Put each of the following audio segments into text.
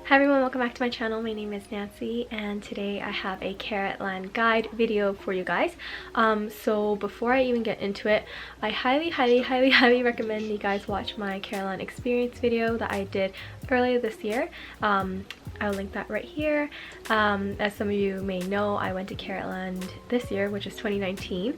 Hi everyone, welcome back to my channel. My name is Nancy and today I have a Carat Land guide video for you guys. So before I even get into it, I highly recommend you guys watch my Carat Land experience video that I did earlier this year. I'll link that right here. As some of you may know, I went to Carat Land this year, which is 2019.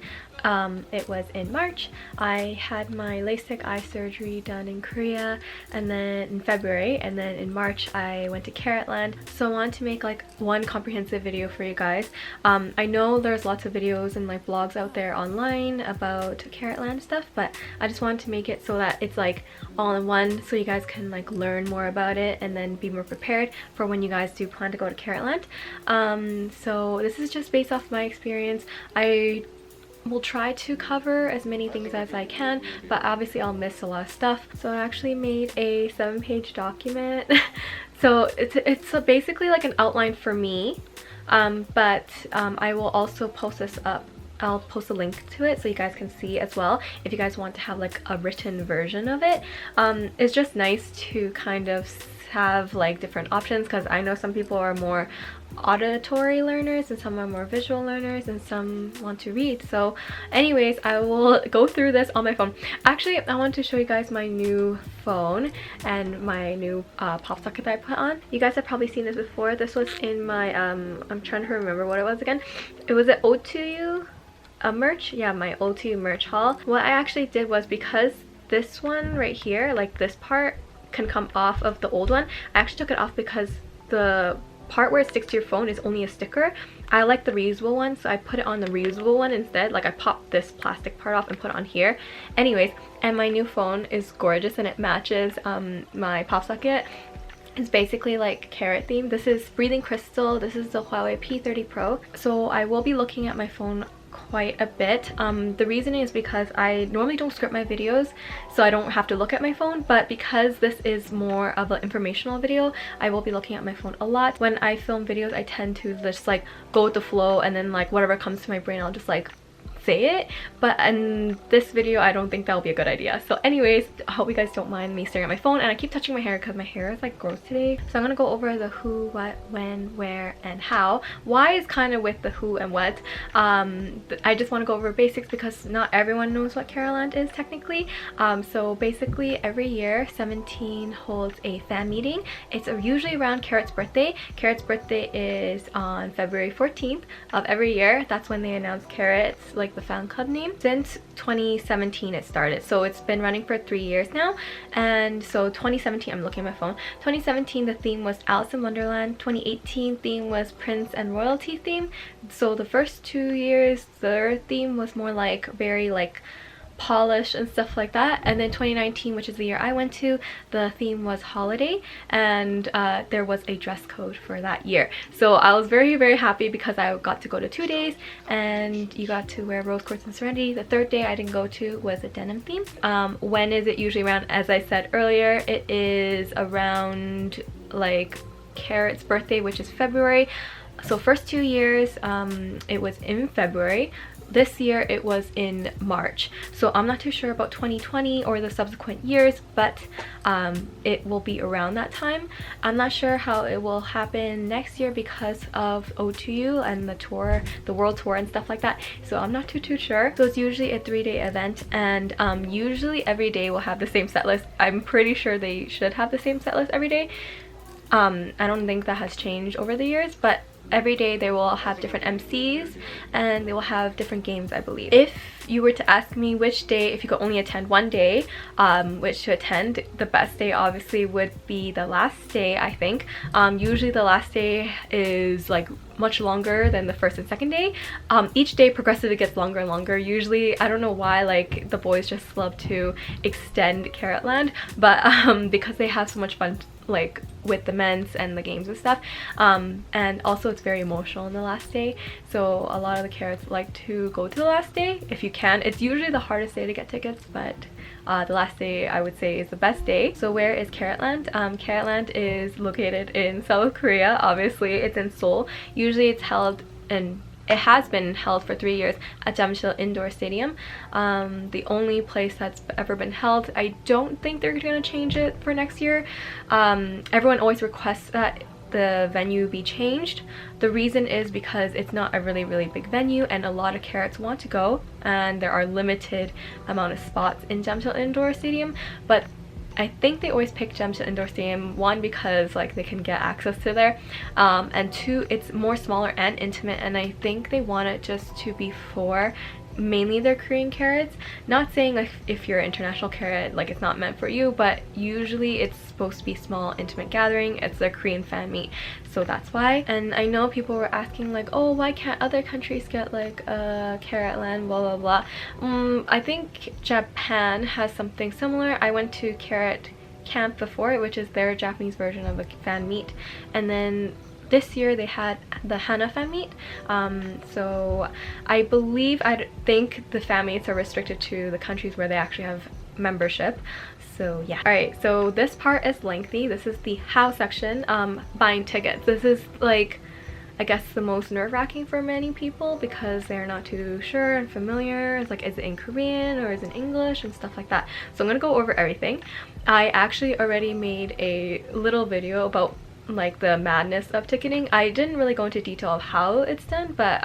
It was in March. I had my LASIK eye surgery done in Korea, and then in February, and then in March I went to Carat Land. So I wanted to make like one comprehensive video for you guys. I know there's lots of videos and like blogs out there online about Carat Land stuff, but I just wanted to make it so that it's like all in one, so you guys can like learn more about it and then be more prepared for when you guys do plan to go to Carat Land. So this is just based off my experience. I will try to cover as many things as I can, but obviously I'll miss a lot of stuff. So I actually made a 7-page document. So it's basically like an outline for me, but I will also post this up. I'll post a link to it so you guys can see as well if you guys want to have like a written version of it. It's just nice to kind of have like different options, because I know some people are more auditory learners and some are more visual learners and some want to read. So anyways, I will go through this on my phone. Actually, I want to show you guys my new phone and my new pop socket that I put on. You guys have probably seen this before. This was in my I'm trying to remember what it was again. It was at O2U merch. Yeah, my O2U merch haul. What I actually did was, because this one right here, like this part can come off of the old one, I actually took it off because the part where it sticks to your phone is only a sticker. I like the reusable one, so I put it on the reusable one instead. Like I popped this plastic part off and put it on here. Anyways, and my new phone is gorgeous and it matches my pop socket. It's basically like carrot theme. This is Breathing Crystal. This is the Huawei P30 Pro. So I will be looking at my phone quite a bit. The reason is because I normally don't script my videos, so I don't have to look at my phone, but because this is more of an informational video, I will be looking at my phone a lot. When I film videos, I tend to just like go with the flow, and then like whatever comes to my brain, I'll just like say it. But in this video, I don't think that'll be a good idea. So anyways, I hope you guys don't mind me staring at my phone, and I keep touching my hair because my hair is like gross today. So I'm gonna go over the who, what, when, where, and how. Why is kind of with the who and what. I just want to go over basics because not everyone knows what Carat Land is technically. So basically every year 17 holds a fan meeting. It's usually around Carat's birthday. Carat's birthday is on February 14th of every year. That's when they announce Carats, like the fan club name. Since 2017 it started, so it's been running for 3 years now. And so 2017, I'm looking at my phone, 2017 the theme was Alice in Wonderland. 2018 theme was Prince and Royalty theme. So the first 2 years their theme was more like very like polished and stuff like that. And then 2019, which is the year I went to, the theme was holiday, and there was a dress code for that year. So I was very happy because I got to go to 2 days and you got to wear rose quartz and serenity. The third day I didn't go to was a denim theme. When is it usually around? As I said earlier, it is around like Carat's birthday, which is February. So first 2 years it was in February. This year it was in March. So I'm not too sure about 2020 or the subsequent years, but it will be around that time. I'm not sure how it will happen next year because of O2U and the tour, the world tour and stuff like that. So I'm not too sure. So it's usually a 3-day event, and usually every day will have the same set list. I'm pretty sure they should have the same set list every day. I don't think that has changed over the years, but every day they will have different MCs and they will have different games, I believe. If you were to ask me which day, if you could only attend one day, which to attend, the best day obviously would be the last day, I think. Usually the last day is like much longer than the first and second day. Each day progressively gets longer and longer. Usually, I don't know why, like the boys just love to extend Carat Land, but because they have so much fun like with the men's and the games and stuff, and also it's very emotional on the last day, so a lot of the Carats like to go to the last day if you can. It's usually the hardest day to get tickets, but the last day I would say is the best day. So where is Carat Land? Carat Land is located in South Korea. Obviously it's in Seoul. Usually it's held in it has been held for 3 years at Jamshid Indoor Stadium, the only place that's ever been held. I don't think they're going to change it for next year. Everyone always requests that the venue be changed. The reason is because it's not a really big venue and a lot of Carats want to go, and there are limited amount of spots in Jamshid Indoor Stadium. But I think they always pick Jamshid Indoor Stadium, one, because like they can get access to there, and two, it's more smaller and intimate, and I think they want it just to be for mainly their Korean Carats. Not saying like if you're an international Carat, like it's not meant for you, but usually it's supposed to be small, intimate gathering. It's their Korean fan meet, so that's why. And I know people were asking like, oh, why can't other countries get like a Carat Land, blah blah blah. I think Japan has something similar. I went to Carat Camp before, which is their Japanese version of a fan meet, and then this year they had the Hana fan meet. So I think the fan meets are restricted to the countries where they actually have membership. So yeah. Alright, so this part is lengthy. This is the how section. Buying tickets. This is like, I guess, the most nerve-wracking for many people because they're not too sure and familiar. It's like, is it in Korean or is it in English and stuff like that. So I'm gonna go over everything. I actually already made a little video about like the madness of ticketing. I didn't really go into detail of how it's done, but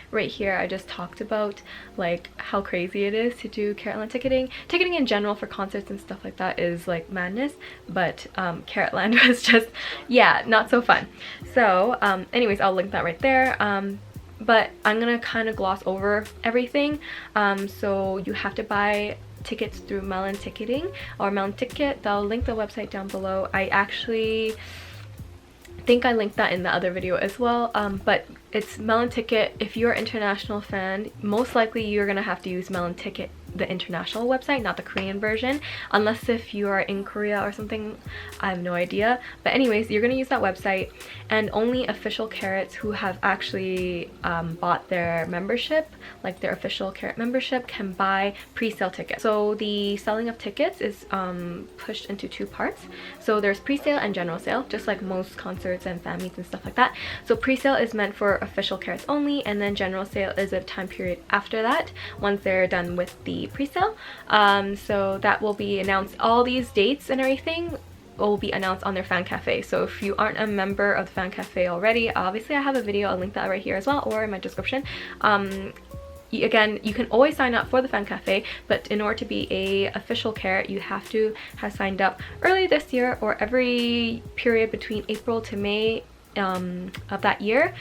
right here I just talked about like how crazy it is to do Caratland ticketing. Ticketing in general for concerts and stuff like that is like madness, but Caratland was just, yeah, not so fun. So anyways, I'll link that right there. But I'm gonna kind of gloss over everything. So you have to buy tickets through Melon Ticketing or Melon Ticket. I'll link the website down below. I actually think I linked that in the other video as well, but it's Melon Ticket. If you're an international fan, most likely you're gonna have to use Melon Ticket, the international website, not the Korean version, unless if you are in Korea or something. I have no idea, but anyways, you're gonna use that website, and only official Carats who have actually bought their membership, like their official Carat membership, can buy pre-sale tickets. So the selling of tickets is pushed into two parts. So there's pre-sale and general sale, just like most concerts and fan meets and stuff like that. So pre-sale is meant for official Carats only, and then general sale is a time period after that once they're done with the pre-sale. So that will be announced. All these dates and everything will be announced on their fan cafe. So if you aren't a member of the fan cafe already, obviously I have a video, I'll link that right here as well, or in my description. Again, you can always sign up for the fan cafe, but in order to be a official Carat, you have to have signed up early this year or every period between April to May of that year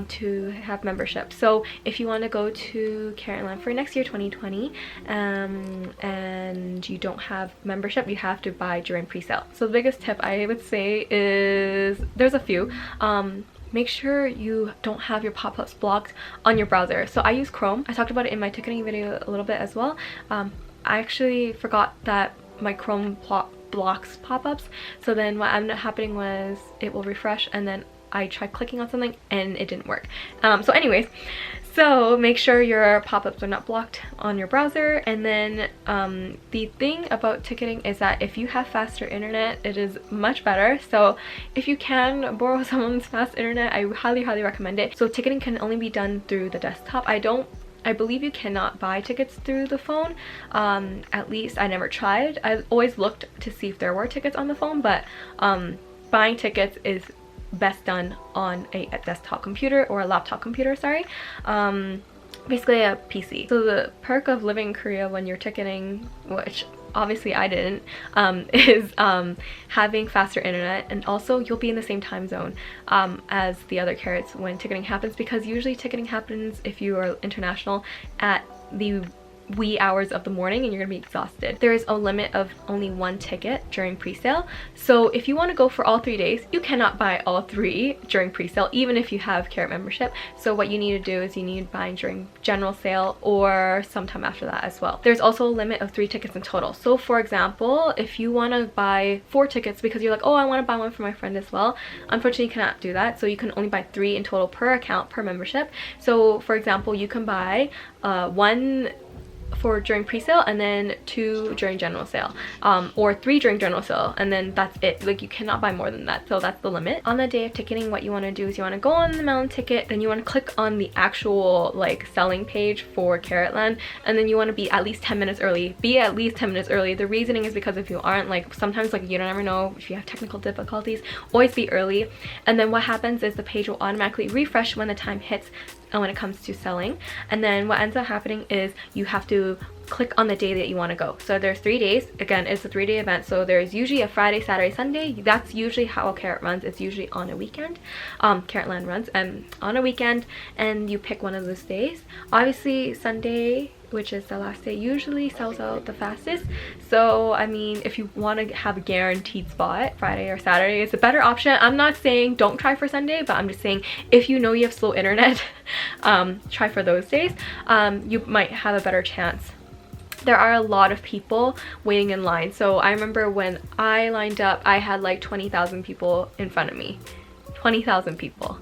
to have membership. So if you want to go to Caratland for next year, 2020, and you don't have membership, you have to buy during pre-sale. So the biggest tip I would say is, there's a few. Make sure you don't have your pop-ups blocked on your browser. So I use Chrome. I talked about it in my ticketing video a little bit as well. I actually forgot that my Chrome blocks pop-ups, so then what ended up happening was it will refresh, and then I tried clicking on something and it didn't work. So anyways, so make sure your pop-ups are not blocked on your browser. And then the thing about ticketing is that if you have faster internet, it is much better. So if you can borrow someone's fast internet, I highly recommend it. So ticketing can only be done through the desktop. I believe you cannot buy tickets through the phone. At least I never tried. I always looked to see if there were tickets on the phone, but buying tickets is best done on a desktop computer or a laptop computer, sorry. Basically a PC. So the perk of living in Korea when you're ticketing, which obviously I didn't, is having faster internet, and also you'll be in the same time zone as the other Carats when ticketing happens, because usually ticketing happens, if you are international, at the wee hours of the morning and you're gonna be exhausted. There is a limit of only one ticket during pre-sale. So if you want to go for all 3 days, you cannot buy all 3 during pre-sale, even if you have Carat membership. So what you need to do is you need to buy during general sale or sometime after that as well. There's also a limit of 3 tickets in total. So for example, if you want to buy 4 tickets because you're like, oh, I want to buy one for my friend as well, unfortunately you cannot do that. So you can only buy 3 in total per account, per membership. So for example, you can buy one for during pre-sale, and then 2 during general sale, or 3 during general sale, and then that's it. Like, you cannot buy more than that, so that's the limit. On the day of ticketing, what you want to do is you want to go on the Melon ticket, then you want to click on the actual like selling page for Caratland, and then you want to be at least 10 minutes early. Be at least 10 minutes early. The reasoning is because if you aren't, like, sometimes like you don't ever know if you have technical difficulties, always be early. And then what happens is the page will automatically refresh when the time hits when it comes to selling. And then what ends up happening is you have to click on the day that you want to go. So there's 3 days. Again, it's a 3-day event, so there's usually a Friday, Saturday, Sunday. That's usually how a Carat runs. It's usually on a weekend. Caratland runs on a weekend, and you pick one of those days. Obviously Sunday, which is the last day, usually sells out the fastest. So I mean, if you want to have a guaranteed spot, Friday or Saturday is a better option. I'm not saying don't try for Sunday, but I'm just saying if you know you have slow internet, try for those days. You might have a better chance. There are a lot of people waiting in line. So I remember when I lined up, I had like 20,000 people in front of me. 20,000 people.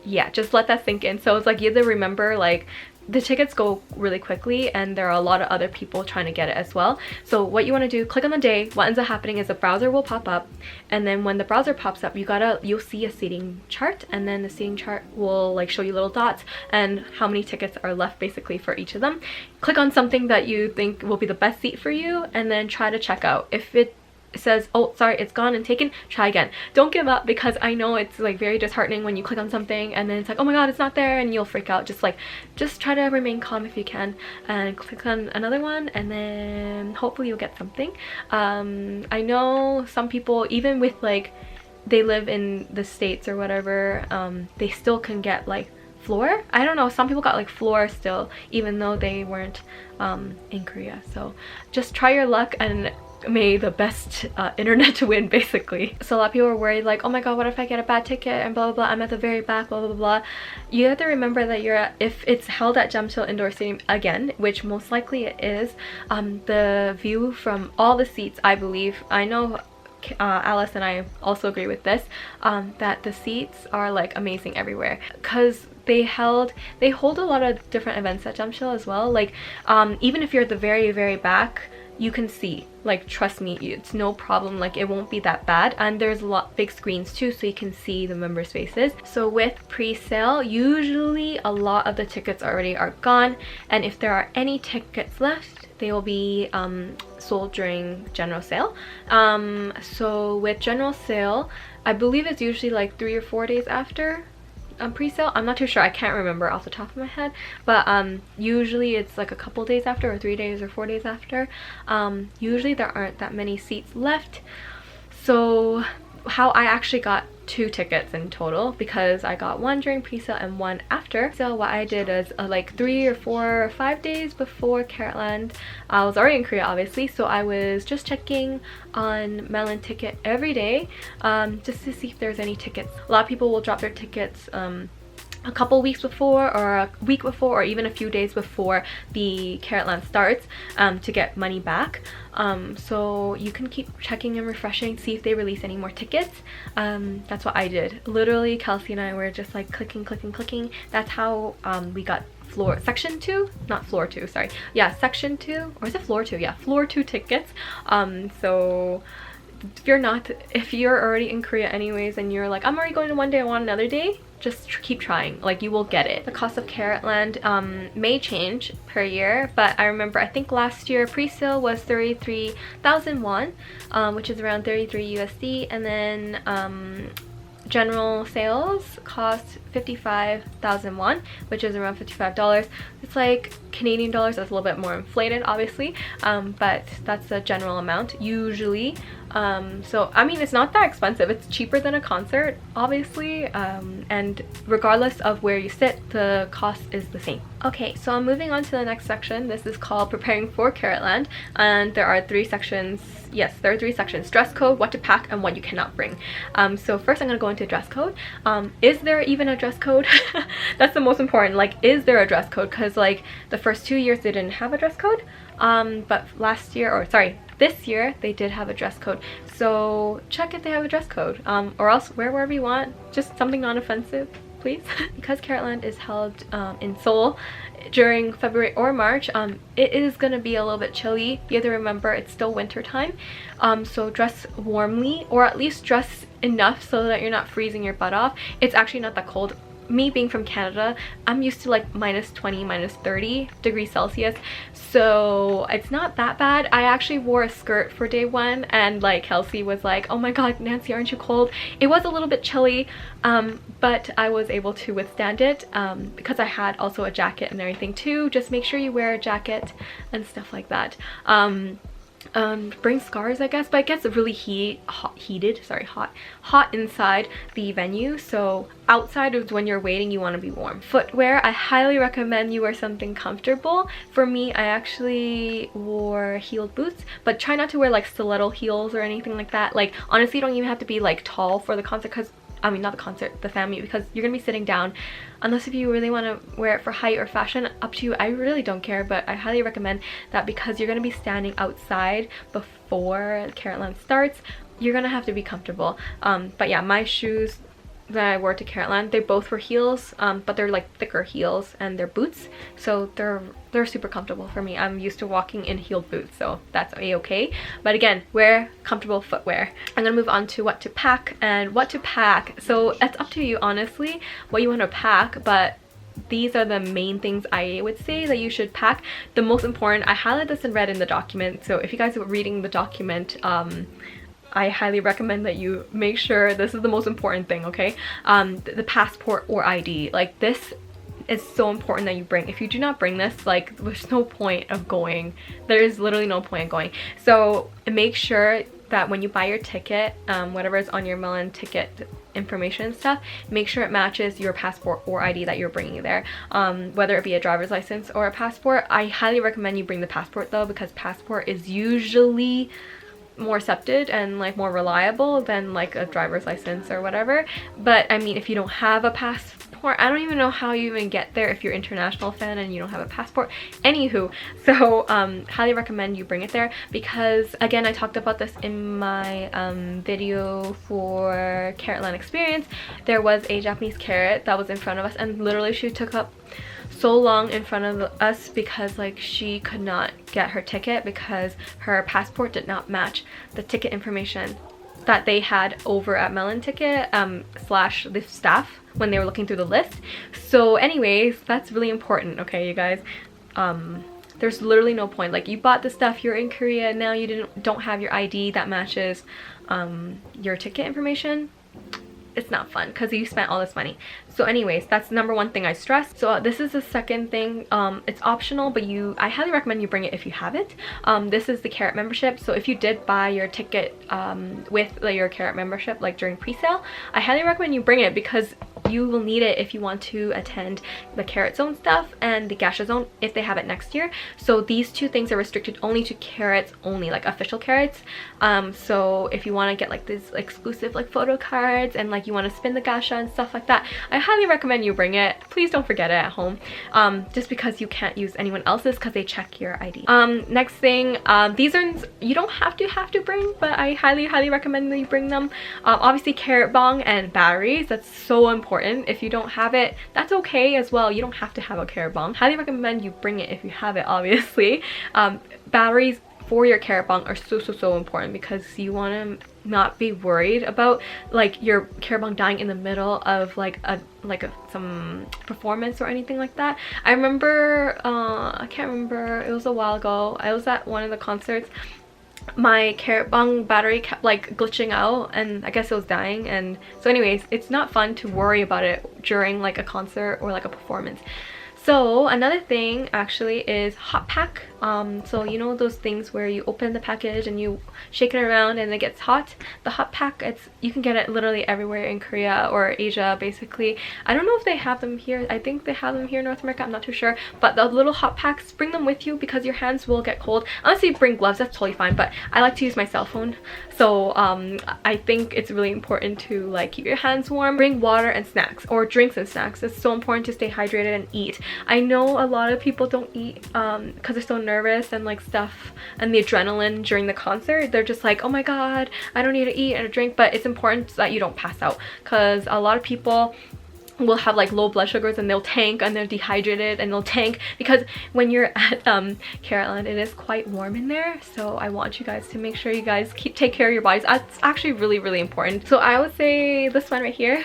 Yeah, just let that sink in. So it's like you have to remember, like, the tickets go really quickly and there are a lot of other people trying to get it as well. So what you want to do, click on the day. What ends up happening is the browser will pop up, and then when the browser pops up, you'll see a seating chart, and then the seating chart will like show you little dots and how many tickets are left basically for each of them. Click on something that you think will be the best seat for you, and then try to check out. If it says, oh sorry, it's gone and taken, try again. Don't give up, because I know it's like very disheartening when you click on something and then it's like, oh my god, it's not there, and you'll freak out. Just try to remain calm if you can, and click on another one, and then hopefully you'll get something. I know some people, even with like they live in the States or whatever, they still can get like floor. I don't know, some people got like floor still, even though they weren't in Korea. So just try your luck and may the best internet to win, basically. So a lot of people are worried, like, oh my god, what if I get a bad ticket and blah blah blah, I'm at the very back, blah blah blah. You have to remember that if it's held at Gemchill Indoor Stadium again, which most likely it is, the view from all the seats, I believe, I know Alice and I also agree with this, that the seats are like amazing everywhere, because they hold a lot of different events at Gemchill as well. Like even if you're at the very back, you can see, like, trust me, it's no problem, like it won't be that bad. And there's a lot big screens too, so you can see the members' faces. So with pre-sale, usually a lot of the tickets already are gone, and if there are any tickets left, they will be sold during general sale. So with general sale, I believe it's usually like 3 or 4 days after pre-sale. I'm not too sure, I can't remember off the top of my head, but usually it's like a couple days after, or 3 days or 4 days after. Usually there aren't that many seats left. So how I actually got 2 tickets in total, because I got one during pre-sale and one after. So what I did is like 3 or 4 or 5 days before Caratland, I was already in Korea obviously, so I was just checking on Melon Ticket every day, just to see if there's any tickets. A lot of people will drop their tickets a couple weeks before, or a week before, or even a few days before the Caratland starts, to get money back. So you can keep checking and refreshing, see if they release any more tickets. That's what I did. Literally, Kelsey and I were just like clicking. That's how we got section 2, not floor 2, sorry. Yeah, section 2, or is it floor 2? Yeah, floor 2 tickets. So if you're already in Korea anyways and you're like, I'm already going to one day, I want another day, just keep trying, like you will get it. The cost of Caratland may change per year, but I remember, I think last year pre-sale was 33,000 won, which is around 33 USD, and then general sales cost 55,000 won, which is around $55. It's like Canadian dollars, that's a little bit more inflated obviously, but that's the general amount usually. So I mean, it's not that expensive, it's cheaper than a concert obviously, and regardless of where you sit, the cost is the same. Okay, so I'm moving on to the next section. This is called Preparing for Caratland, and there are 3 sections. Yes, there are 3 sections: dress code, what to pack, and what you cannot bring. So first I'm going to go into dress code. Is there even a dress code? That's the most important. Like, is there a dress code? Because like the first 2 years they didn't have a dress code, but this year they did have a dress code. So check if they have a dress code, or else wear wherever you want, just something non-offensive. please. Because Caratland is held in Seoul during February or March, it is gonna be a little bit chilly. You have to remember it's still winter time, so dress warmly, or at least dress enough so that you're not freezing your butt off. It's actually not that cold. Me being from Canada, I'm used to like -20, -30 degrees Celsius, so it's not that bad. I actually wore a skirt for day one, and like Kelsey was like, oh my god, Nancy, aren't you cold? It was a little bit chilly, but I was able to withstand it because I had also a jacket and everything too. Just make sure you wear a jacket and stuff like that. Bring scarves, I guess, but it gets really hot inside the venue, so outside is when you're waiting, you want to be warm. Footwear, I highly recommend you wear something comfortable. For me, I actually wore heeled boots, but try not to wear like stiletto heels or anything like that. Like honestly, you don't even have to be like tall for the concert, because I mean not the concert, the family, because you're gonna be sitting down. Unless if you really want to wear it for height or fashion, up to you. I really don't care, but I highly recommend that because you're gonna be standing outside before Caratland starts. You're gonna have to be comfortable. But yeah, my shoes that I wore to Caratland, they both were heels, but they're like thicker heels, and they're boots, so they're super comfortable for me. I'm used to walking in heeled boots, so that's a-okay. But again, wear comfortable footwear. I'm gonna move on to what to pack. And what to pack, so it's up to you honestly what you want to pack, but these are the main things I would say that you should pack. The most important, I highlighted this in red in the document, so if you guys are reading the document, I highly recommend that you make sure this is the most important thing, okay? The passport or ID. Like this is so important that you bring. If you do not bring this, like there's no point of going. There is literally no point of going. So make sure that when you buy your ticket, whatever is on your Melon ticket information and stuff, make sure it matches your passport or ID that you're bringing there, whether it be a driver's license or a passport. I highly recommend you bring the passport though, because passport is usually more accepted and like more reliable than like a driver's license or whatever. But I mean, if you don't have a passport, I don't even know how you even get there if you're an international fan and you don't have a passport. Anywho, so highly recommend you bring it there, because again, I talked about this in my video for Carat Land experience. There was a Japanese carat that was in front of us, and literally she took up so long in front of us because like she could not get her ticket because her passport did not match the ticket information that they had over at Melon Ticket slash the staff when they were looking through the list. So anyways, that's really important, okay you guys? There's literally no point, like you bought the stuff, you're in Korea, now you don't have your ID that matches your ticket information. It's not fun because you spent all this money. So anyways, that's number one thing I stress. So this is the second thing. It's optional, but I highly recommend you bring it if you have it. This is the Carat membership. So if you did buy your ticket with your Carat membership, like during pre-sale, I highly recommend you bring it, because you will need it if you want to attend the Carat Zone stuff and the Gasha Zone if they have it next year. So these two things are restricted only to Carats only, like official Carats. So if you want to get like these exclusive like photo cards and like you want to spin the Gasha and stuff like that, I highly recommend you bring it. Please don't forget it at home, just because you can't use anyone else's because they check your ID. Next thing, these are, you don't have to bring, but I highly recommend that you bring them. Obviously Carat bong and batteries, that's so important. If you don't have it, that's okay as well. You don't have to have a Carat bong. Highly recommend you bring it if you have it, obviously. Batteries for your Carat bong are so important, because you want to not be worried about like your Carat bong dying in the middle of some performance or anything like that. I remember I can't remember, it was a while ago, I was at one of the concerts. My Carat bong battery kept like glitching out, and I guess it was dying. And so anyways, it's not fun to worry about it during like a concert or like a performance. So another thing actually is hot pack. So you know those things where you open the package and you shake it around and it gets hot? The hot pack, you can get it literally everywhere in Korea or Asia basically. I don't know if they have them here. I think they have them here in North America, I'm not too sure. But the little hot packs, bring them with you because your hands will get cold. Unless you bring gloves, that's totally fine, but I like to use my cell phone. So I think it's really important to like keep your hands warm. Bring water and snacks, or drinks and snacks. It's so important to stay hydrated and eat. I know a lot of people don't eat because they're so nervous and like stuff, and the adrenaline during the concert, they're just like, oh my god, I don't need to eat and a drink. But it's important that you don't pass out, because a lot of people, will have like low blood sugars and they'll tank and they're dehydrated and they'll tank because when you're at Caratland, it is quite warm in there. So I want you guys to make sure you guys take care of your bodies. That's actually really, really important. So I would say this one right here,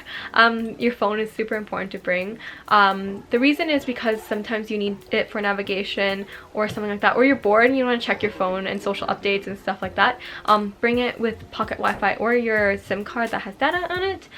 your phone is super important to bring. The reason is because sometimes you need it for navigation or something like that, or you're bored and you want to check your phone and social updates and stuff like that. Bring it with pocket Wi-Fi or your SIM card that has data on it.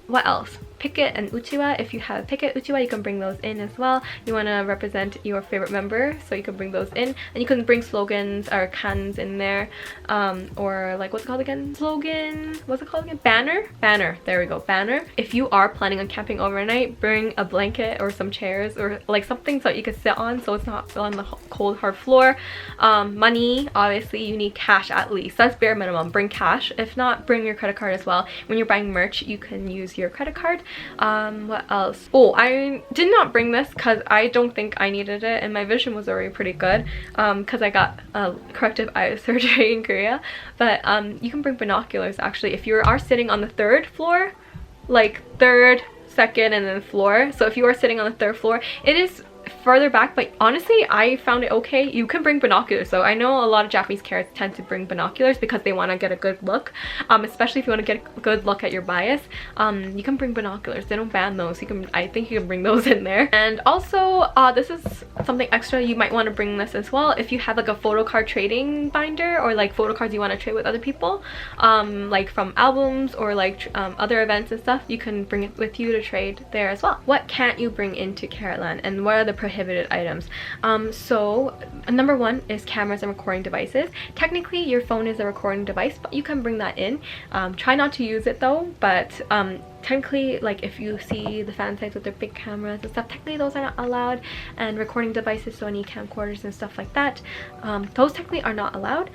What else? Picket and Uchiwa. If you have Picket, Uchiwa, you can bring those in as well. You want to represent your favorite member, so you can bring those in, and you can bring slogans or cans in there, or like what's it called again? Slogan. What's it called again? Banner. Banner. There we go. Banner. If you are planning on camping overnight, bring a blanket or some chairs or like something so you can sit on, so it's not on the cold hard floor. Money. Obviously, you need cash at least. That's bare minimum. Bring cash. If not, bring your credit card as well. When you're buying merch, you can use your credit card. What else? Oh, I did not bring this because I don't think I needed it and my vision was already pretty good because I got corrective eye surgery in Korea. But you can bring binoculars actually if you are sitting on the third floor, like third, second, and then floor. So if you are sitting on the third floor, it is further back, but honestly I found it okay. You can bring binoculars. So I know a lot of Japanese carats tend to bring binoculars because they want to get a good look, especially if you want to get a good look at your bias. You can bring binoculars. They don't ban those. I think you can bring those in there. And also this is something extra, you might want to bring this as well if you have like a photo card trading binder or like photo cards you want to trade with other people, like from albums or like other events and stuff. You can bring it with you to trade there as well. What can't you bring into Caratland and what are the prohibited items? So number one is cameras and recording devices. Technically your phone is a recording device, but you can bring that in. Try not to use it though, but technically, like if you see the fan sites with their big cameras and stuff, technically those are not allowed, and recording devices, so any camcorders and stuff like that, those technically are not allowed.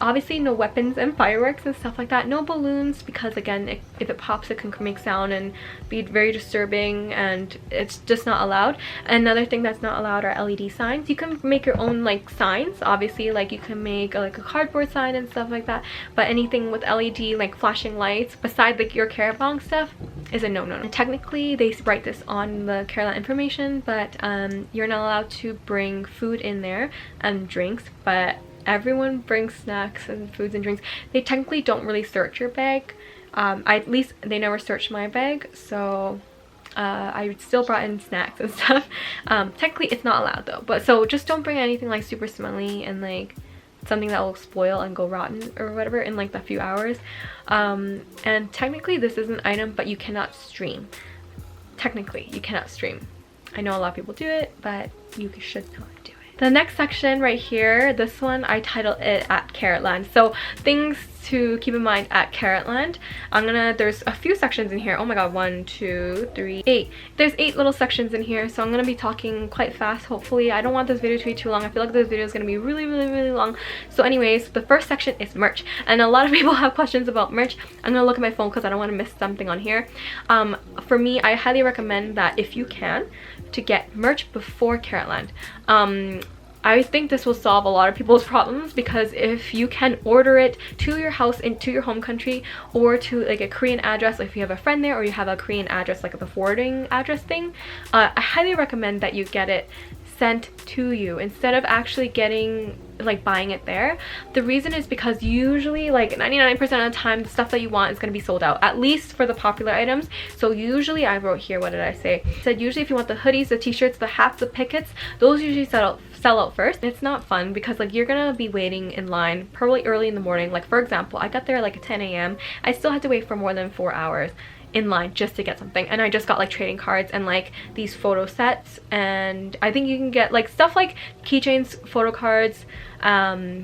Obviously no weapons and fireworks and stuff like that. No balloons, because again, if it pops it can make sound and be very disturbing, and it's just not allowed. Another thing that's not allowed are LED signs. You can make your own like signs, obviously, like you can make like a cardboard sign and stuff like that, but anything with LED like flashing lights beside like your Carat stuff is a no-no. And technically they write this on the Carat information, but you're not allowed to bring food in there and drinks, but everyone brings snacks and foods and drinks. They technically don't really search your bag. At least they never searched my bag, so I still brought in snacks and stuff. Technically it's not allowed though, but so just don't bring anything like super smelly and like something that will spoil and go rotten or whatever in like a few hours. And technically this is an item, but you cannot stream. Technically you cannot stream. I know a lot of people do it, but you should not do it. The next section right here, this one I titled it at Caratland. So things to keep in mind at Caratland. There's a few sections in here. Oh my god, 1, 2, 3, 8. There's 8 little sections in here, so I'm gonna be talking quite fast, hopefully. I don't want this video to be too long. I feel like this video is gonna be really, really, really long. So anyways, the first section is merch, and a lot of people have questions about merch. I'm gonna look at my phone because I don't want to miss something on here. For me, I highly recommend that if you can, to get merch before Caratland. I think this will solve a lot of people's problems, because if you can order it to your house into your home country, or to like a Korean address, if you have a friend there, or you have a Korean address like the forwarding address thing, I highly recommend that you get it sent to you instead of actually buying it there. The reason is because usually like 99% of the time the stuff that you want is going to be sold out, at least for the popular items. So usually, I wrote here, what did I say? I said usually if you want the hoodies, the t-shirts, the hats, the pickets, those usually sell out first. It's not fun because like you're gonna be waiting in line probably early in the morning. Like for example, I got there like at 10 a.m. I still had to wait for more than 4 hours in line just to get something, and I just got like trading cards and like these photo sets, and I think you can get like stuff like keychains, photo cards,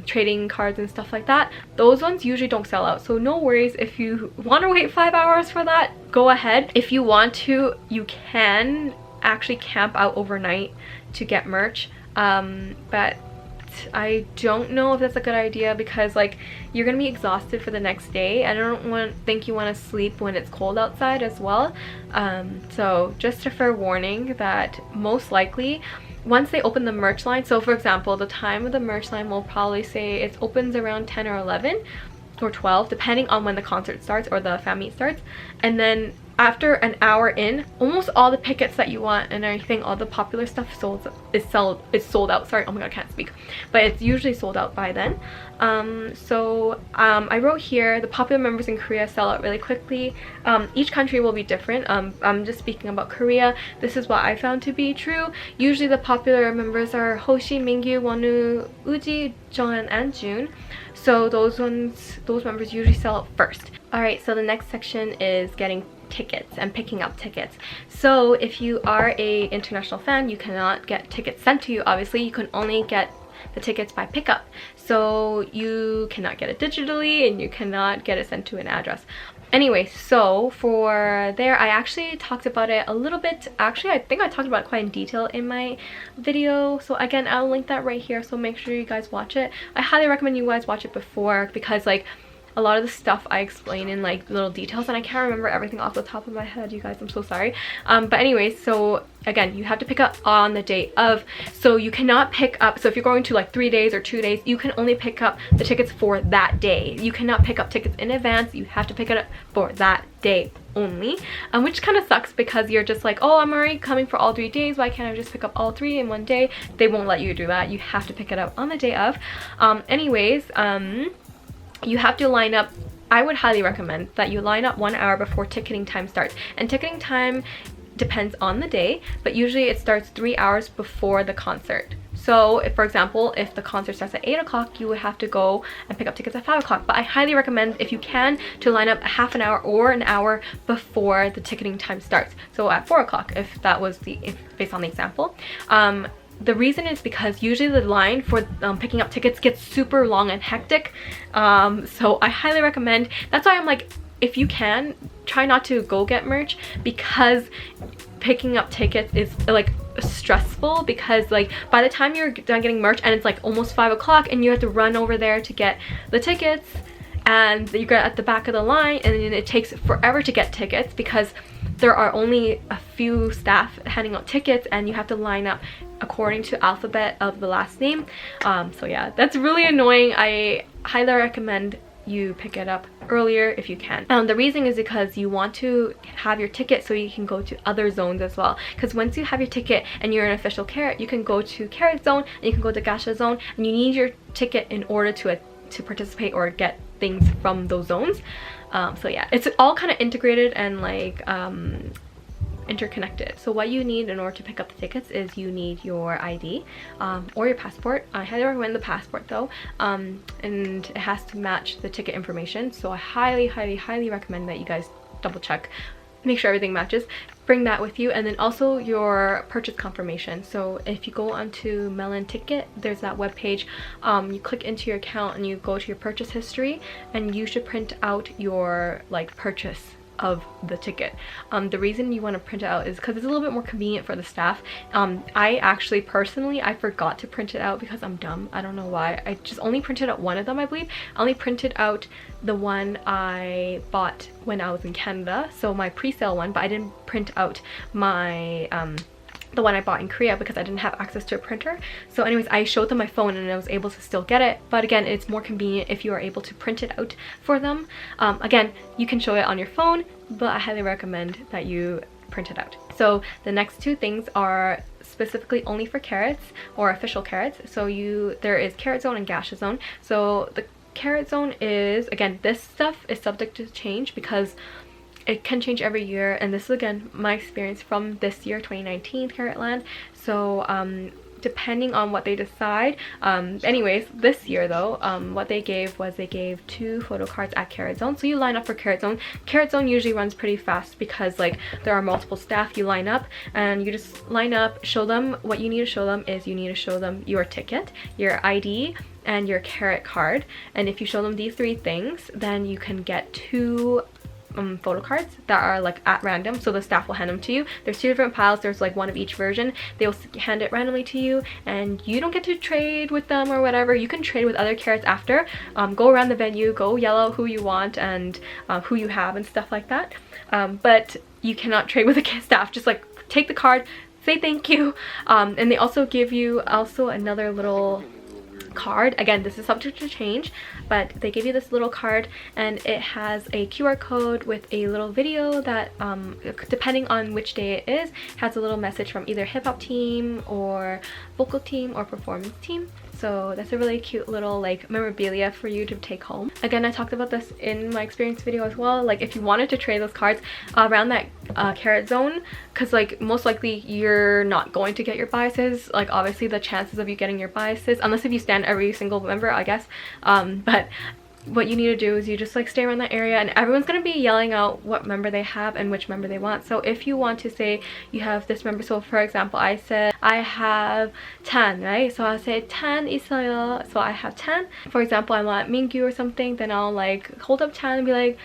trading cards and stuff like that. Those ones usually don't sell out, so no worries. If you want to wait 5 hours for that, go ahead. If you want to, you can actually camp out overnight to get merch, but I don't know if that's a good idea, because like you're gonna be exhausted for the next day. I don't think you want to sleep when it's cold outside as well. So just a fair warning that most likely once they open the merch line, so for example the time of the merch line will probably say it opens around 10 or 11 or 12 depending on when the concert starts or the fan meet starts, and then after an hour in, almost all the pickets that you want and everything, all the popular stuff is sold out. Sorry, oh my god, I can't speak. But it's usually sold out by then. I wrote here, the popular members in Korea sell out really quickly. Each country will be different. I'm just speaking about Korea. This is what I found to be true. Usually the popular members are Hoshi, Mingyu, Wonu, Uji, Jeon, and Jun. So those members usually sell out first. Alright, so the next section is getting tickets and picking up tickets. So if you are a international fan, you cannot get tickets sent to you. Obviously, you can only get the tickets by pickup. So you cannot get it digitally and you cannot get it sent to an address. Anyway, so for there, I actually talked about it a little bit. Actually, I think I talked about it quite in detail in my video. So again, I'll link that right here. So make sure you guys watch it. I highly recommend you guys watch it before, because like a lot of the stuff I explain in like little details, and I can't remember everything off the top of my head, you guys, I'm so sorry. But anyways, so again, you have to pick up on the day of. So you cannot pick up, so if you're going to like 3 days or 2 days, you can only pick up the tickets for that day. You cannot pick up tickets in advance. You have to pick it up for that day only, which kind of sucks, because you're just like, oh, I'm already coming for all 3 days, why can't I just pick up all 3 in one day? They won't let you do that. You have to pick it up on the day of. You have to line up. I would highly recommend that you line up 1 hour before ticketing time starts. And ticketing time depends on the day, but usually it starts 3 hours before the concert. So if, for example, if the concert starts at 8 o'clock, you would have to go and pick up tickets at 5 o'clock. But I highly recommend, if you can, to line up a half an hour or an hour before the ticketing time starts. So at 4 o'clock, if that was based on the example. The reason is because usually the line for picking up tickets gets super long and hectic. So I highly recommend, that's why I'm like, if you can, try not to go get merch, because picking up tickets is like stressful, because like by the time you're done getting merch and it's like almost 5 o'clock and you have to run over there to get the tickets, and you get at the back of the line, and then it takes forever to get tickets because there are only a few staff handing out tickets, and you have to line up according to alphabet of the last name. So yeah, that's really annoying. I highly recommend you pick it up earlier if you can. The reason is because you want to have your ticket so you can go to other zones as well, because once you have your ticket and you're an official Carat, you can go to Carat zone and you can go to Gacha zone, and you need your ticket in order to participate or get things from those zones. So yeah, it's all kind of integrated and like interconnected. So what you need in order to pick up the tickets is you need your ID or your passport. I highly recommend the passport though, and it has to match the ticket information. So I highly recommend that you guys double check, make sure everything matches. Bring that with you, and then also your purchase confirmation. So if you go onto Melon Ticket, there's that web page. You click into your account and you go to your purchase history, and you should print out your like purchase of the ticket. The reason you want to print it out is because it's a little bit more convenient for the staff. I actually personally, I forgot to print it out because I'm dumb. I don't know why. I just only printed out one of them, I believe. I only printed out the one I bought when I was in Canada, so my pre-sale one, but I didn't print out my the one I bought in Korea because I didn't have access to a printer. So anyways, I showed them my phone and I was able to still get it. But again, it's more convenient if you are able to print it out for them. Again, you can show it on your phone, but I highly recommend that you print it out. So the next two things are specifically only for Carats or official Carats. So there is Carat zone and Gacha zone. So the Carat zone is, again, this stuff is subject to change because it can change every year, and this is again my experience from this year, 2019 Carat Land. So depending on what they decide, anyways, this year though, what they gave was they gave 2 photo cards at Carat zone. So you line up for Carat zone. Carat zone usually runs pretty fast because like there are multiple staff. You line up and you just line up, show them what you need to show them is you need to show them your ticket, your ID, and your Carat card. And if you show them these 3 things, then you can get 2 photo cards that are like at random. So the staff will hand them to you. There's 2 different piles. There's like 1 of each version. They will hand it randomly to you, and you don't get to trade with them or whatever. You can trade with other Carats after. Go around the venue, go yell out who you want and who you have and stuff like that. But you cannot trade with the staff. Just like take the card, say thank you, and they also give you another little card. Again, this is subject to change, but they give you this little card and it has a QR code with a little video that depending on which day it is, has a little message from either hip-hop team or vocal team or performance team. So that's a really cute little like memorabilia for you to take home. Again, I talked about this in my experience video as well. Like if you wanted to trade those cards around that carat zone, because like most likely you're not going to get your biases. Like obviously the chances of you getting your biases, unless if you stand every single member, I guess, but what you need to do is you just like stay around that area, and everyone's going to be yelling out what member they have and which member they want. So if you want to say you have this member, so for example I said I have 10, right? So I'll say 10 있어요. So I have 10. For example, I want Mingyu or something, then I'll like hold up 10 and be like,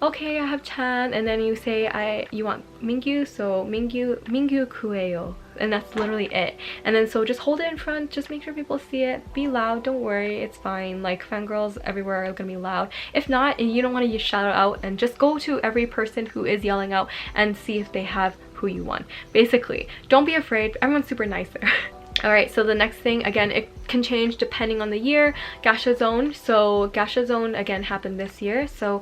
okay, I have 10, and then you say you want Mingyu, so Mingyu 구해요, and that's literally it. And then so just hold it in front, just make sure people see it, be loud, don't worry, it's fine. Like fangirls everywhere are gonna be loud. If not, and you don't want to shout it out, and just go to every person who is yelling out and see if they have who you want. Basically, don't be afraid, everyone's super nice there. Alright, so the next thing, again, it can change depending on the year. Gacha Zone. So Gacha Zone again happened this year. So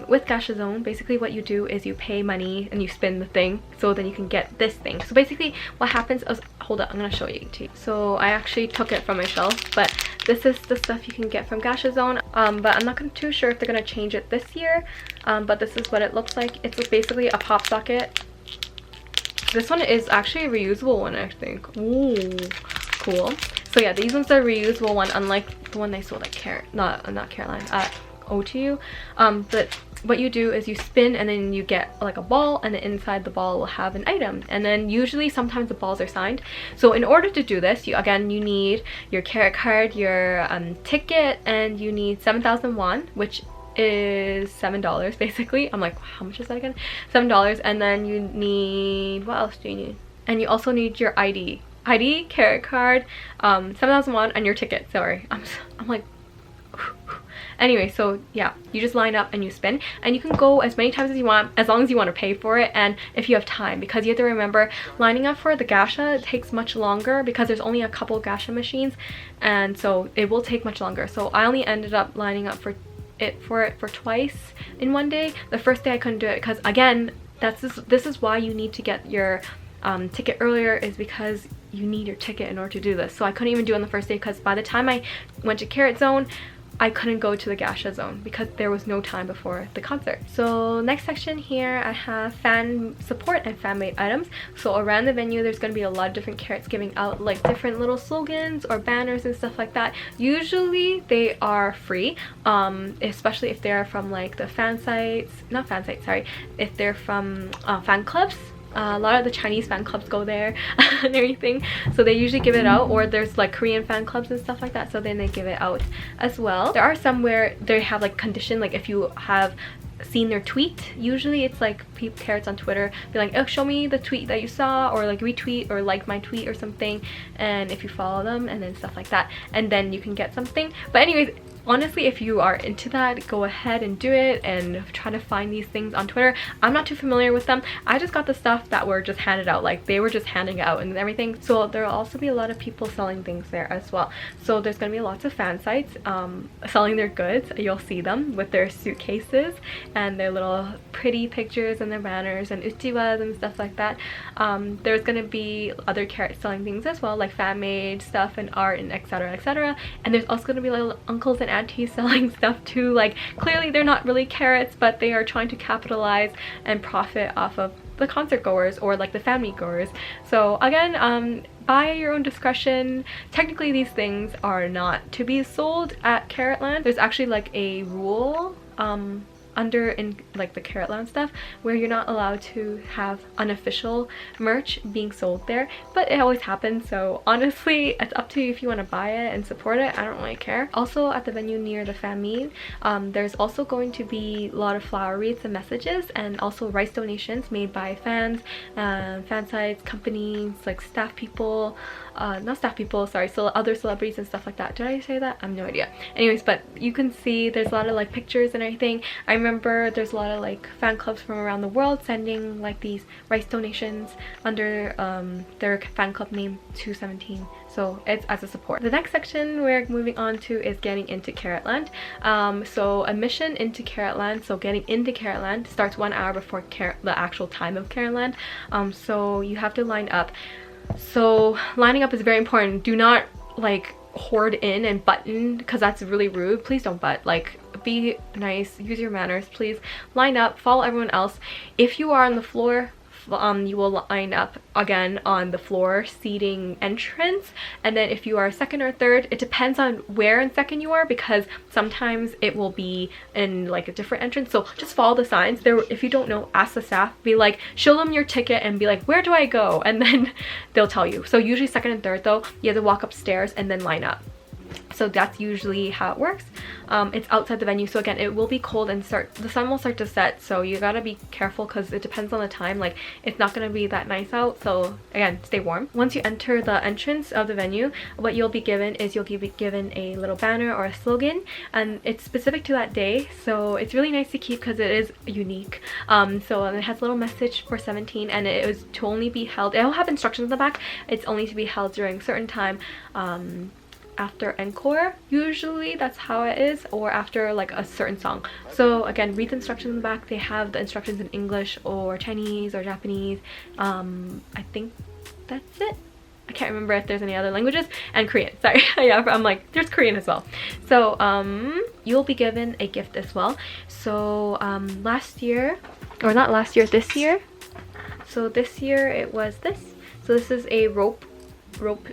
with Gacha Zone, basically what you do is you pay money and you spin the thing, so then you can get this thing. So basically what happens is, hold up, I'm gonna show you too. So I actually took it from my shelf, but this is the stuff you can get from Gacha Zone. But I'm not too sure if they're gonna change it this year. But this is what it looks like. It's basically a pop socket. This one is actually a reusable one, I think. Ooh, cool. So yeah, these ones are reusable one, unlike the one I sold at Caratland, at O2U. But what you do is you spin and then you get like a ball, and then inside the ball will have an item, and then usually sometimes the balls are signed. So in order to do this, you need your Carat card, your ticket, and you need 7,000 won, which is $7 basically. I'm like, how much is that again? $7. And then you need, what else do you need? And you also need your ID, Carat card, 7,000 won, and your ticket. Sorry, I'm like anyway, so yeah, you just line up and you spin, and you can go as many times as you want, as long as you want to pay for it and if you have time, because you have to remember lining up for the gacha takes much longer because there's only a couple gacha machines, and so it will take much longer. So I only ended up lining up for it for twice in one day. The first day I couldn't do it because, again, this is why you need to get your ticket earlier, is because you need your ticket in order to do this. So I couldn't even do it on the first day because by the time I went to Carat Zone, I couldn't go to the Gacha Zone because there was no time before the concert. So next section here, I have fan support and fan-made items. So around the venue, there's going to be a lot of different Carats giving out like different little slogans or banners and stuff like that. Usually they are free, especially if they're from like the fan sites, not fan sites, sorry, if they're from fan clubs. A lot of the Chinese fan clubs go there and everything, so they usually give it out, or there's like Korean fan clubs and stuff like that, so then they give it out as well. There are some where they have like condition, like if you have seen their tweet, usually it's like Carats on Twitter be like, oh, show me the tweet that you saw, or like retweet or like my tweet or something, and if you follow them and then stuff like that, and then you can get something. But anyways, honestly, if you are into that, go ahead and do it and try to find these things on Twitter. I'm not too familiar with them. I just got the stuff that were just handed out, like they were just handing out and everything. So there will also be a lot of people selling things there as well. So there's gonna be lots of fan sites selling their goods. You'll see them with their suitcases and their little pretty pictures and their banners and uchiwas and stuff like that. There's gonna be other Carats selling things as well, like fan-made stuff and art and etc, etc. And there's also gonna be little uncles and aunties selling stuff too. Like clearly they're not really Carats, but they are trying to capitalize and profit off of the concert goers or like the family goers. So again, by your own discretion. Technically these things are not to be sold at Carat Land. There's actually like a rule under in like the Carat Land stuff where you're not allowed to have unofficial merch being sold there, but it always happens. So honestly, it's up to you if you want to buy it and support it. I don't really care. Also at the venue near the fan meet, there's also going to be a lot of flower wreaths and messages, and also rice donations made by fans, fan sites, companies, like staff people, not staff people, sorry, so other celebrities and stuff like that. Did I say that? I have no idea. Anyways, but you can see there's a lot of like pictures and everything. I remember there's a lot of like fan clubs from around the world sending like these rice donations under their fan club name 217, so it's as a support. The next section we're moving on to is getting into Caratland. So admission into Caratland, so getting into Caratland starts 1 hour before the actual time of Caratland. So you have to line up. So lining up is very important. Do not like hoard in and button, because that's really rude. Please don't butt. Like, be nice, use your manners, please. Line up, follow everyone else. If you are on the floor, you will line up again on the floor seating entrance, and then if you are second or third, it depends on where in second you are, because sometimes it will be in like a different entrance. So just follow the signs there. If you don't know, ask the staff, be like, show them your ticket and be like, where do I go, and then they'll tell you. So usually second and third though, you have to walk upstairs and then line up. So that's usually how it works. It's outside the venue, so again, it will be cold and the sun will start to set, so you gotta be careful because it depends on the time. Like, it's not gonna be that nice out, so again, stay warm. Once you enter the entrance of the venue, what you'll be given is you'll be given a little banner or a slogan, and it's specific to that day, so it's really nice to keep because it is unique. So it has a little message for 17, and it was to only be held, it will have instructions in the back, it's only to be held during a certain time, after encore, usually that's how it is, or after like a certain song. So again, read the instructions in the back. They have the instructions in English or Chinese or Japanese. I think that's it. I can't remember if there's any other languages, and Korean, sorry. Yeah, I'm like, there's Korean as well. So you'll be given a gift as well. So last year, or not last year, this year, so this year it was this. So this is a rope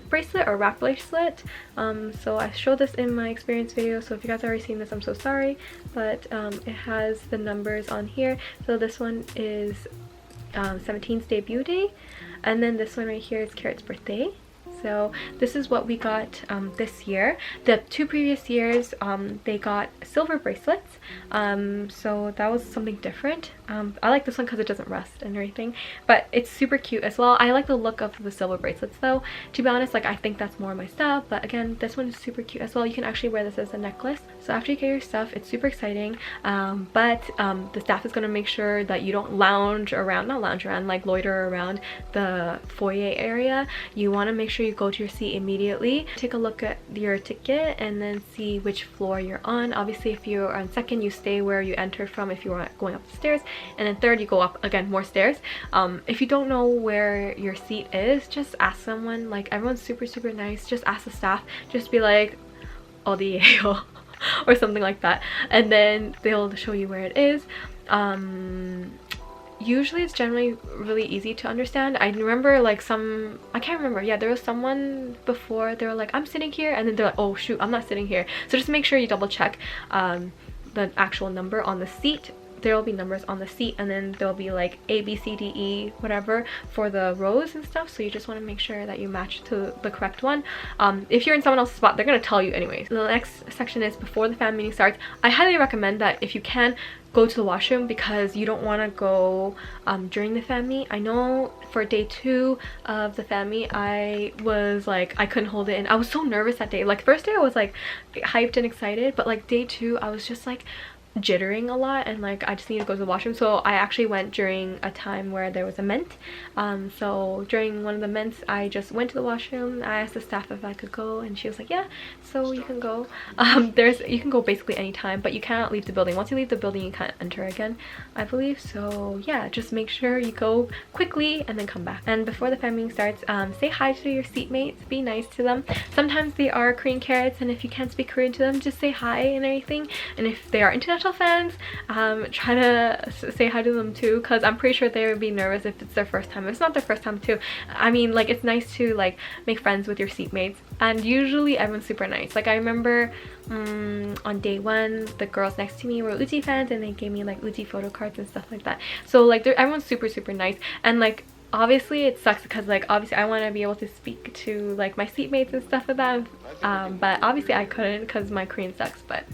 bracelet or wrap bracelet. So I showed this in my experience video, so if you guys have already seen this, I'm so sorry, but it has the numbers on here. So this one is 17's debut day, and then this one right here is Carat's birthday. So this is what we got this year. The 2 previous years they got silver bracelets, so that was something different. I like this one because it doesn't rust and everything, but it's super cute as well. I like the look of the silver bracelets though, to be honest. Like, I think that's more my style, but again, this one is super cute as well. You can actually wear this as a necklace. So after you get your stuff, it's super exciting, but the staff is going to make sure that you don't lounge around, like loiter around the foyer area. You want to make sure you go to your seat immediately, take a look at your ticket, and then see which floor you're on. Obviously, if you're on second, you stay where you entered from if you are going up the stairs, and then third, you go up again, more stairs. If you don't know where your seat is, just ask someone. Like, everyone's super nice. Just ask the staff, just be like, 어디예요? or something like that, and then they'll show you where it is. Usually it's generally really easy to understand. I remember like I can't remember, yeah, there was someone before, they were like, I'm sitting here, and then they're like, oh shoot, I'm not sitting here. So just make sure you double check the actual number on the seat. There will be numbers on the seat, and then there'll be like A, B, C, D, E, whatever for the rows and stuff. So you just want to make sure that you match to the correct one. If you're in someone else's spot, they're going to tell you anyways. The next section is before the fan meeting starts. I highly recommend that if you can, go to the washroom, because you don't want to go during the fan meet. I know for day 2 of the fan meet, I was like, I couldn't hold it in. I was so nervous that day. Like, first day I was like hyped and excited, but like day 2 I was just like jittering a lot, and like I just need to go to the washroom. So I actually went during a time where there was a mint. So during one of the mints, I just went to the washroom. I asked the staff if I could go, and she was like, yeah, so you can go. You can go basically anytime, but you cannot leave the building. Once you leave the building, you can't enter again, I believe. So yeah, just make sure you go quickly and then come back. And before the fan meeting starts, say hi to your seatmates, be nice to them. Sometimes they are Korean Carats, and if you can't speak Korean to them, just say hi and everything. And if they are international fans, try to say hi to them too, because I'm pretty sure they would be nervous if it's their first time. If it's not their first time too, I mean, like, it's nice to like make friends with your seatmates, and usually everyone's super nice. Like, I remember on day 1, the girls next to me were Uzi fans, and they gave me like Uzi photo cards and stuff like that. So like, everyone's super nice. And like, obviously it sucks because like, obviously I want to be able to speak to like my seatmates and stuff like that, but obviously I couldn't because my Korean sucks. But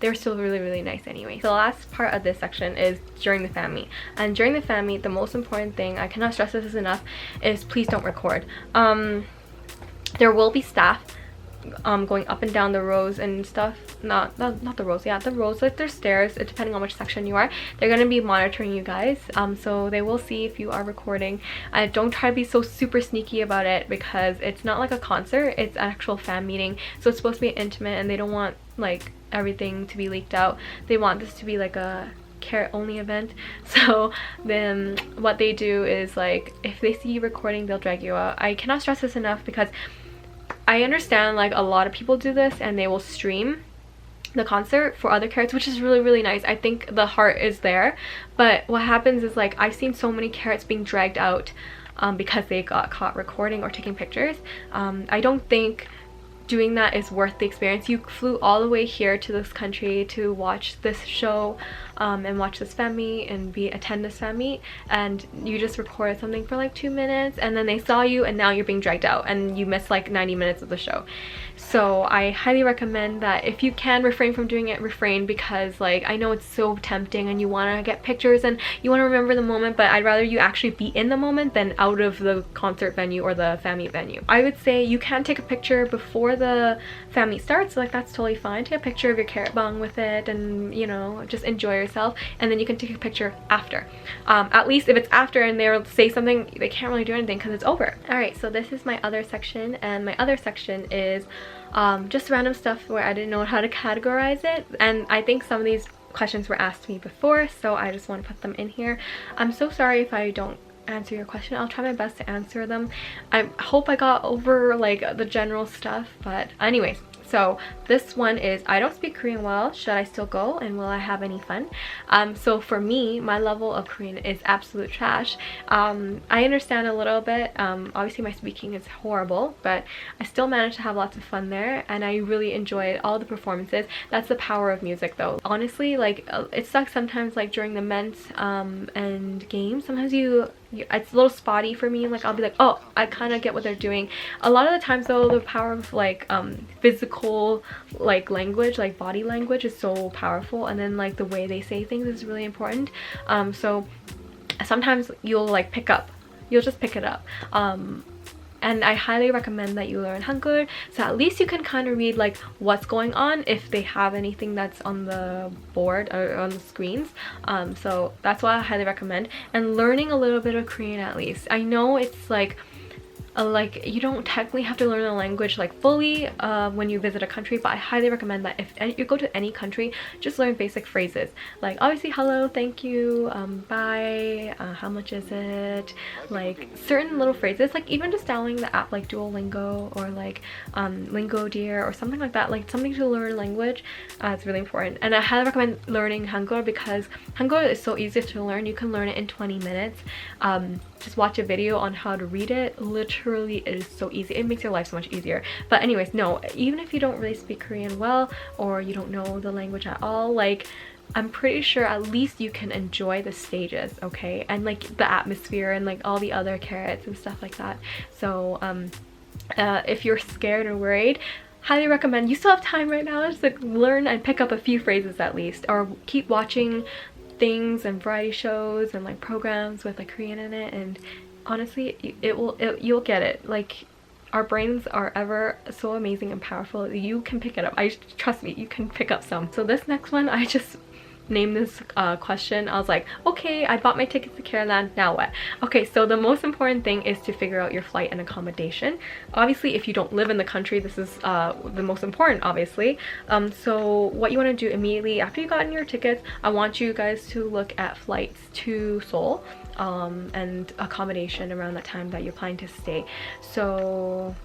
they're still really nice anyway. So the last part of this section is during the fan meet. And during the fan meet, the most important thing, I cannot stress this enough, is please don't record. There will be staff going up and down the rows and stuff, not the rows, yeah, the rows, like there's stairs, depending on which section you are, they're going to be monitoring you guys, so they will see if you are recording. Don't try to be so super sneaky about it, because it's not like a concert, it's an actual fan meeting, so it's supposed to be intimate, and they don't want like everything to be leaked out. They want this to be like a Carat only event. So then what they do is, like, if they see you recording, they'll drag you out. I cannot stress this enough, because I understand like a lot of people do this and they will stream the concert for other Carats, which is really nice. I think the heart is there, but what happens is, like, I've seen so many Carats being dragged out because they got caught recording or taking pictures. I don't think doing that is worth the experience. You flew all the way here to this country to watch this show and watch this fan meet and attend this fan meet, and you just recorded something for like 2 minutes, and then they saw you and now you're being dragged out and you missed like 90 minutes of the show. So I highly recommend that if you can refrain from doing it, refrain, because like I know it's so tempting and you want to get pictures and you want to remember the moment, but I'd rather you actually be in the moment than out of the concert venue or the fan meet venue. I would say you can take a picture before the fan meet starts, like that's totally fine. Take a picture of your Carat bong with it and, you know, just enjoy yourself, and then you can take a picture after. At least if it's after and they'll say something, they can't really do anything because it's over. Alright, so this is my other section, and my other section is just random stuff where I didn't know how to categorize it, and I think some of these questions were asked me before, so I just want to put them in here. I'm so sorry if I don't answer your question. I'll try my best to answer them. I hope I got over like the general stuff, but anyways. So this one is, I don't speak Korean well, should I still go, and will I have any fun? So for me, my level of Korean is absolute trash. I understand a little bit. Obviously my speaking is horrible, but I still managed to have lots of fun there, and I really enjoyed all the performances. That's the power of music though. Honestly, like it sucks sometimes, like during the men's and games, sometimes it's a little spotty for me. Like I'll be like, oh, I kind of get what they're doing. A lot of the times though, the power of like physical like language, like body language, is so powerful, and then like the way they say things is really important. So sometimes you'll just pick it up. And I highly recommend that you learn Hangul, so at least you can kind of read like what's going on if they have anything that's on the board or on the screens. So that's what I highly recommend, and learning a little bit of Korean at least. I know it's like you don't technically have to learn the language like fully when you visit a country, but I highly recommend that if you go to any country, just learn basic phrases, like obviously hello, thank you, bye, how much is it, like certain little phrases, like even just downloading the app like Duolingo or like Lingo Dear or something like that, like something to learn language. It's really important, and I highly recommend learning Hangul, because Hangul is so easy to learn. You can learn it in 20 minutes. Just watch a video on how to read it. Literally, it is so easy. It makes your life so much easier. But anyways, no, even if you don't really speak Korean well, or you don't know the language at all, like I'm pretty sure at least you can enjoy the stages, okay, and like the atmosphere and like all the other Carats and stuff like that. So if you're scared or worried, highly recommend, you still have time right now, just like learn and pick up a few phrases at least, or keep watching things and variety shows and like programs with like Korean in it, and honestly you'll get it. Like our brains are ever so amazing and powerful. You can pick it up. Trust me, you can pick up some. So this next one, I just named this question. I was like, okay, I bought my tickets to Caratland, now what? Okay, so the most important thing is to figure out your flight and accommodation. Obviously, if you don't live in the country, this is the most important, obviously. So what you want to do immediately after you gotten your tickets, I want you guys to look at flights to Seoul and accommodation around that time that you're planning to stay. So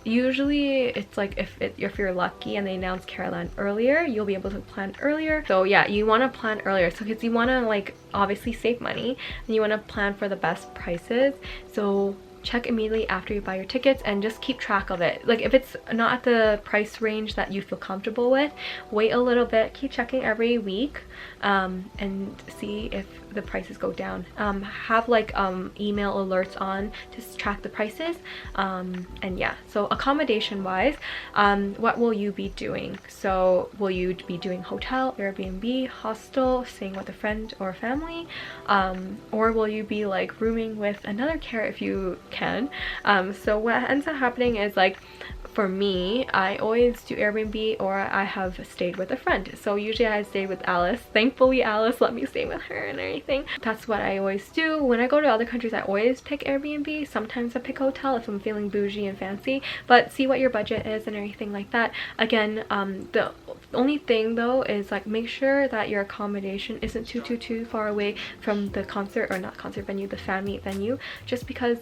usually it's like if you're lucky and they announce Caratland earlier, you'll be able to plan earlier. So yeah, you want to plan earlier, so because you want to like obviously save money, and you want to plan for the best prices. So check immediately after you buy your tickets and just keep track of it. Like if it's not at the price range that you feel comfortable with, wait a little bit, keep checking every week and see if the prices go down. Have like email alerts on to track the prices. And yeah, so accommodation wise, what will you be doing? So will you be doing hotel, Airbnb, hostel, staying with a friend or family, or will you be like rooming with another Carat if you can? So what ends up happening is, like, for me, I always do Airbnb or I have stayed with a friend. So usually I stayed with Alice. Thankfully Alice let me stay with her and everything. That's what I always do. When I go to other countries, I always pick Airbnb. Sometimes I pick hotel if I'm feeling bougie and fancy, but see what your budget is and everything like that. Again, the only thing though is like make sure that your accommodation isn't too far away from the concert, or not concert venue, the family venue, just because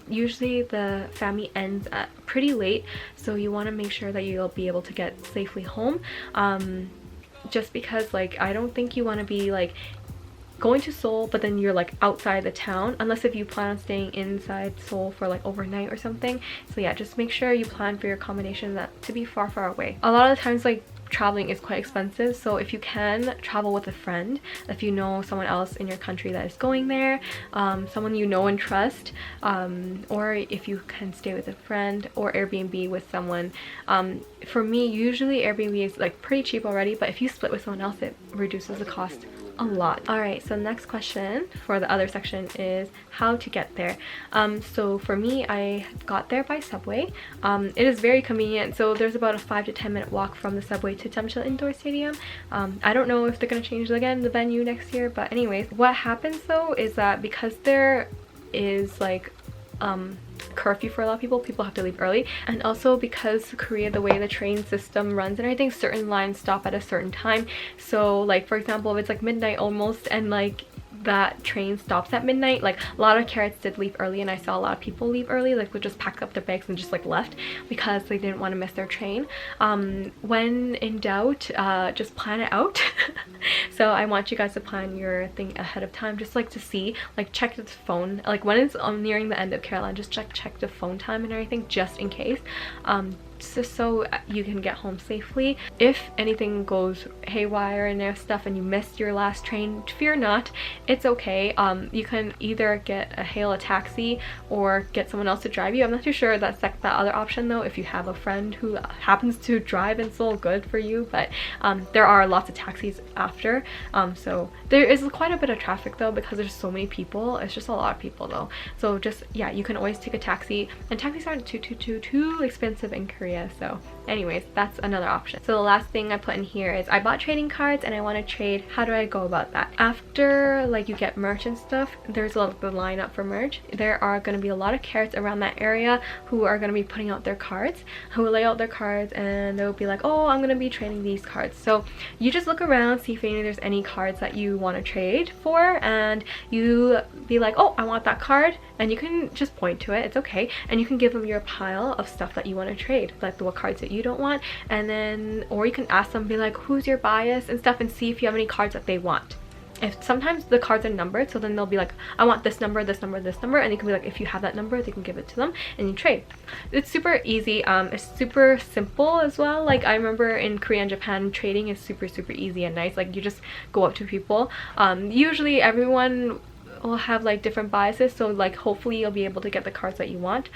usually the family ends at pretty late, so you want to make sure that you'll be able to get safely home. Just because like I don't think you want to be like going to Seoul but then you're like outside the town, unless if you plan on staying inside Seoul for like overnight or something. So yeah, just make sure you plan for your accommodation that to be far away. A lot of the times like traveling is quite expensive, so if you can travel with a friend, if you know someone else in your country that is going there, someone you know and trust, or if you can stay with a friend or Airbnb with someone. For me, usually Airbnb is like pretty cheap already, but if you split with someone else, it reduces the cost a lot. Alright, so next question for the other section is how to get there. So for me, I got there by subway. It is very convenient, so there's about a 5 to 10 minute walk from the subway to Tamsil Indoor Stadium. I don't know if they're gonna change again the venue next year, but anyways, what happens though is that because there is like curfew for a lot of people have to leave early, and also because Korea, the way the train system runs and everything, certain lines stop at a certain time. So like for example, if it's like midnight almost and like that train stops at midnight, like a lot of Carats did leave early, and I saw a lot of people leave early, like would just pack up their bags and just like left because they didn't want to miss their train. When in doubt, just plan it out. So I want you guys to plan your thing ahead of time, just like to see, like check the phone, like when it's nearing the end of Carat Land, just check the phone time and everything just in case. Just so you can get home safely. If anything goes haywire and stuff and you missed your last train, fear not, it's okay. You can either hail a taxi or get someone else to drive you. I'm not too sure that's like that other option though, if you have a friend who happens to drive in Seoul, good for you, but there are lots of taxis after. So there is quite a bit of traffic though because there's so many people. It's just a lot of people though, so just yeah, you can always take a taxi, and taxis aren't too expensive in Korea. So anyways, that's another option. So the last thing I put in here is I bought trading cards and I want to trade. How do I go about that? After like you get merch and stuff, there's the lineup for merch. There are going to be a lot of Carats around that area who are going to be putting out their cards, who will lay out their cards, and they'll be like, oh, I'm going to be trading these cards. So you just look around, see if there's any cards that you want to trade for, and you be like, oh, I want that card, and you can just point to it, it's okay, and you can give them your pile of stuff that you want to trade, like what cards that you don't want, and then, or you can ask them, be like, who's your bias and stuff, and see if you have any cards that they want. If sometimes the cards are numbered, so then they'll be like, I want this number, this number, this number, and you can be like, if you have that number, they can give it to them and you trade. It's super easy. It's super simple as well. Like I remember in Korea and Japan, trading is super easy and nice. Like you just go up to people. Usually everyone will have like different biases, so like hopefully you'll be able to get the cards that you want.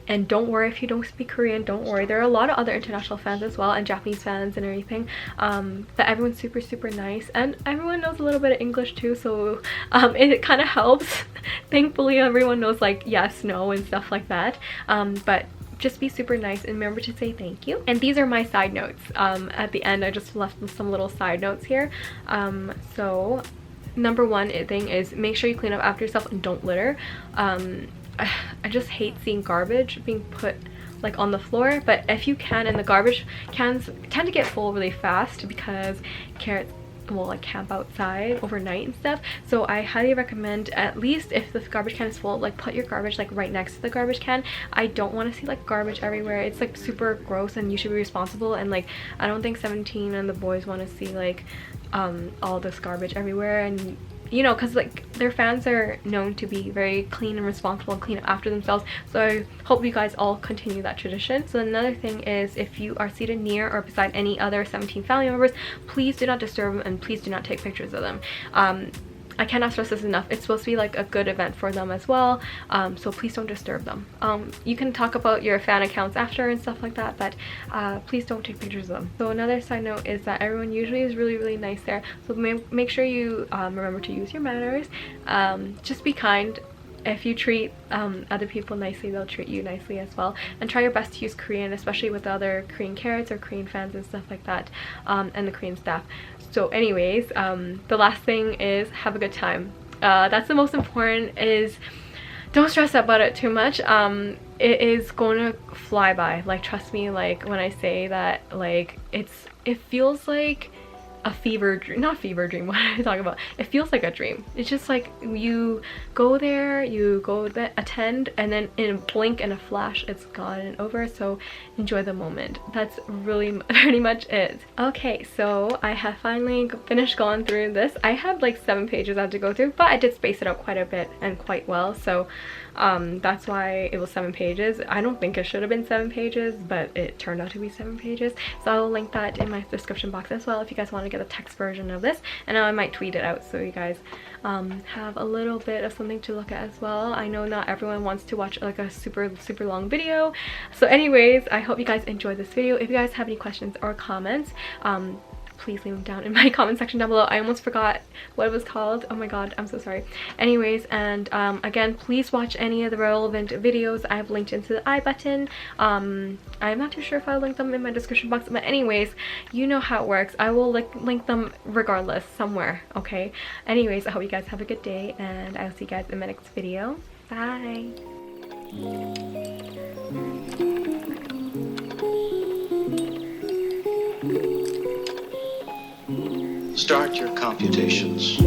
And don't worry if you don't speak Korean, don't worry. There are a lot of other international fans as well, and Japanese fans and everything. But everyone's super nice, and everyone knows a little bit of English too, so it kind of helps. Thankfully everyone knows like yes, no, and stuff like that. But just be super nice and remember to say thank you. And these are my side notes. At the end I just left some little side notes here. So number one thing is make sure you clean up after yourself and don't litter. I just hate seeing garbage being put like on the floor, but if you can, and the garbage cans tend to get full really fast because Carats will like camp outside overnight and stuff, so I highly recommend, at least if the garbage can is full, like put your garbage like right next to the garbage can. I don't want to see like garbage everywhere. It's like super gross and you should be responsible, and like I don't think 17 and the boys want to see like all this garbage everywhere, and you know, because like their fans are known to be very clean and responsible and clean up after themselves, so I hope you guys all continue that tradition. So another thing is, if you are seated near or beside any other 17 family members, please do not disturb them and please do not take pictures of them. I cannot stress this enough. It's supposed to be like a good event for them as well, so please don't disturb them. You can talk about your fan accounts after and stuff like that, but please don't take pictures of them. So another side note is that everyone usually is really nice there, so make sure you remember to use your manners. Just be kind. if you treat other people nicely, they'll treat you nicely as well. And try your best to use Korean, especially with the other Korean carats or Korean fans and stuff like that, and the Korean staff. So anyways, the last thing is have a good time. That's the most important, is don't stress about it too much. It is going to fly by, like, trust me, like when I say that, like it feels like a fever dream, not fever dream, what am I talking about? It feels like a dream. It's just like you go there, you go there, attend, and then in a blink and a flash it's gone and over. So enjoy the moment. That's really pretty much it. Okay, so I have finally finished going through this. I had like 7 pages I had to go through, but I did space it out quite a bit and quite well, so that's why it was 7 pages. I don't think it should have been 7 pages, but it turned out to be 7 pages. So I will link that in my description box as well if you guys want to get the text version of this, and I might tweet it out so you guys have a little bit of something to look at as well. I know not everyone wants to watch like a super long video. So anyways, I hope you guys enjoyed this video. If you guys have any questions or comments, please leave them down in my comment section down below. I almost forgot what it was called. Oh my god, I'm so sorry. Anyways, and again, please watch any of the relevant videos I have linked into the I button. I'm not too sure if I'll link them in my description box, but anyways, you know how it works. I will link them regardless somewhere, okay? Anyways, I hope you guys have a good day, and I'll see you guys in my next video. Bye! Start your computations.